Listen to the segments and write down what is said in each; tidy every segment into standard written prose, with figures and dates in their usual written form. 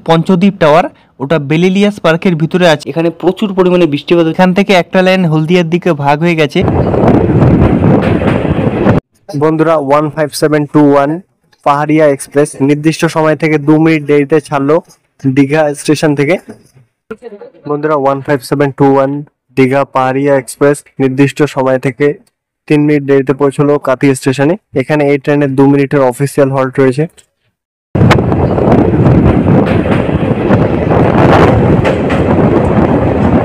Panchadwip tower, ওটা Belilious পার্কের ভিতরে আছে। এখানে প্রচুর পরিমাণে বৃষ্টিপাত। এখান থেকে একটা লাইন হলদিয়ার দিকে ভাগ হয়ে গেছে। বন্ধুরা 15721 পাহাড়িয়া এক্সপ্রেস নির্দিষ্ট সময় থেকে 2 মিনিট দেরিতে ছাড়লো দীঘা স্টেশন থেকে। বন্ধুরা 15721 দীঘা পাহাড়িয়া এক্সপ্রেস নির্দিষ্ট সময় থেকে 3 মিনিট দেরিতে পৌঁছলো কাতি স্টেশনে। এখানে এই ট্রেনের 2 মিনিটের অফিসিয়াল হল্ট রয়েছে।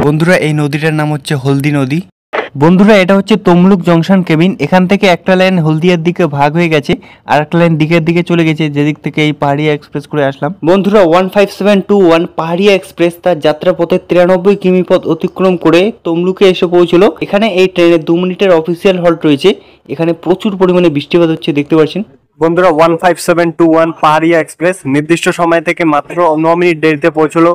বন্ধুরা এই নদীটার নাম হচ্ছে হলদি নদী। বন্ধুরা এটা হচ্ছে তমলুক জংশন কেবিন। এখান থেকে একটা লাইন হলদিয়ার দিকে ভাগ হয়ে গেছে, আর একটা লাইন দিঘার দিকে চলে গেছে, যেদিক থেকে এই পাহাড়িয়া এক্সপ্রেস করে আসলাম। বন্ধুরা 15721 পাহাড়িয়া এক্সপ্রেস তার যাত্রাপথে 93 কিমি পথ অতিক্রম করে তমলুকে এসে পৌঁছলো। এখানে এই ট্রেনের 2 মিনিটের অফিসিয়াল হল্ট রয়েছে। এখানে প্রচুর পরিমাণে বৃষ্টিপাত হচ্ছে, দেখতে পাচ্ছেন। বন্ধুরা 15721 পাহাড়িয়া এক্সপ্রেস নির্দিষ্ট সময় থেকে মাত্র 9 মিনিট দেরিতে পৌঁছলো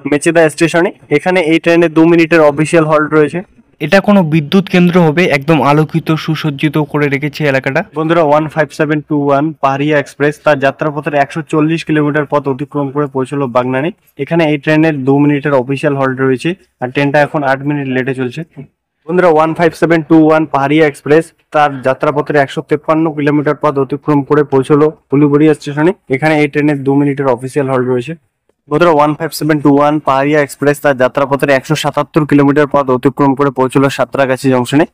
মেচেদা স্টেশনে। এখানে এই ট্রেনের 2 মিনিটের অফিসিয়াল হল্ট রয়েছে। এটা কোনো বিদ্যুৎ কেন্দ্র হবে, একদম আলোকিত সুসজ্জিত করে রেখেছে এলাকাটা। বন্ধুরা 15721 পাহাড়িয়া এক্সপ্রেস তার যাত্রাপথের 140 কিলোমিটার পথ অতিক্রম করে পৌঁছলো বাগনানে। এখানে এই ট্রেনের 2 মিনিটের অফিসিয়াল হল্ট রয়েছে, আর ট্রেনটা এখন 8 মিনিট লেটে চলছে। বন্ধুরা 15721 পাহাড়িয়া এক্সপ্রেস তার যাত্রাপথের 153 কিলোমিটার পথ অতিক্রম করে পৌঁছলো উলুবেড়িয়া স্টেশনে। এখানে এই ট্রেনের 2 মিনিটের অফিসিয়াল হল্ট রয়েছে। বন্ধুরা 15721 পাহাড়িয়া এক্সপ্রেস তার যাত্রাপথের 177 কিলোমিটার পথ অতিক্রম করে পৌঁছলো সাঁতরাগাছি জংশনে।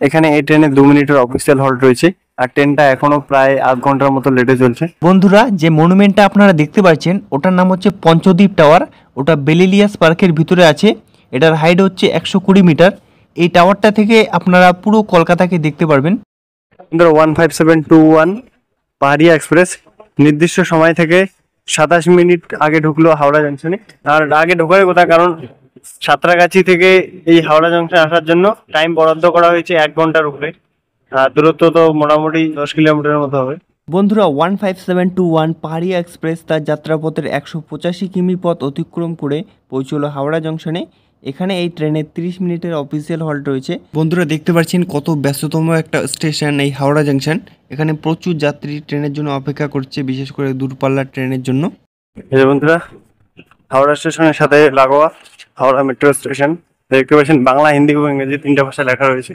এখানে এই ট্রেনের 2 মিনিটের অফিসিয়াল হল্ট রয়েছে, আর ট্রেনটা এখনো প্রায় আধ ঘন্টার মতো লেটে চলছে। বন্ধুরা যে মনুমেন্টটা আপনারা দেখতে পাচ্ছেন ওটার নাম হচ্ছে পঞ্চদ্বীপ টাওয়ার, ওটা বেলিলিয়াস পার্কের ভিতরে আছে। এটার হাইট হচ্ছে 120 মিটার। এই টাওয়ারটা থেকে আপনারা পুরো কলকাতাকে দেখতে পারবেন। বন্ধুরা 15721 পাহাড়িয়া এক্সপ্রেস নির্দিষ্ট সময় থেকে 27 মিনিট আগে ঢুকলো হাওড়া জংশনে। আর আগে ঢোকার কথা, কারণ সাঁতরাগাছি থেকে এই হাওড়া জংশনে আসার জন্য টাইম বরাদ্দ করা হয়েছে 1 ঘন্টার উপরে। আর দূরত্ব তো মোটামুটি 10 কিলোমিটারের মতো হবে। বন্ধুরা 15721 পাহাড়িয়া এক্সপ্রেস তার যাত্রাপথের 185 কিমি পথ অতিক্রম করে পৌঁছলো হাওড়া জংশনে। এখানে এই ট্রেনের 30 মিনিটের অফিসিয়াল হল্ট রয়েছে। বন্ধুরা দেখতে পাচ্ছেন কত ব্যস্ততম একটা স্টেশন এই হাওড়া জংশন। এখানে প্রচুর যাত্রী ট্রেনের জন্য অপেক্ষা করছে, বিশেষ করে দূরপাল্লার ট্রেনের জন্য। এই যে বন্ধুরা হাওড়া স্টেশনের সাথে লাগোয়া হাওড়া মেট্রো স্টেশন। দেখতে পাচ্ছেন বাংলা, হিন্দি এবং ইংরেজি 3টা ভাষায় লেখা রয়েছে।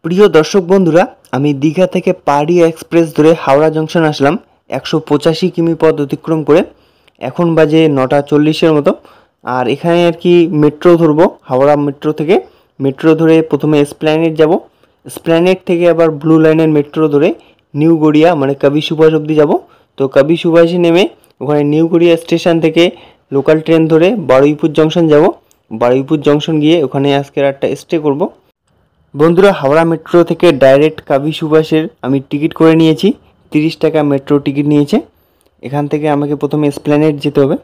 প্রিয় দর্শক বন্ধুরা, আমি দীঘা থেকে পাহাড়িয়া এক্সপ্রেস ধরে হাওড়া জংশন আসলাম 185 কিমি পথ অতিক্রম করে। এখন বাজে 9:40 মতো। আর এখানে আর কি মেট্রো ধরবো। হাওড়া মেট্রো থেকে মেট্রো ধরে প্রথমে এসপ্ল্যানেড যাব, এসপ্ল্যানেড থেকে আবার ব্লু লাইনের মেট্রো ধরে নিউ গড়িয়া মানে কবি সুভাষ অবধি যাব। তো কবি সুভাষে নেমে ওখানে নিউ গড়িয়া স্টেশন থেকে লোকাল ট্রেন ধরে বারুইপুর জংশন যাব। বারুইপুর জংশন গিয়ে ওখানে আজকে রাতটা স্টে করব। বন্ধুরা হাওড়া মেট্রো থেকে ডাইরেক্ট কবি সুভাষের আমি টিকিট করে নিয়েছি। 30 টাকা মেট্রো টিকিট নিয়েছে। এখান থেকে আমাকে প্রথমে এসপ্ল্যানেড যেতে হবে।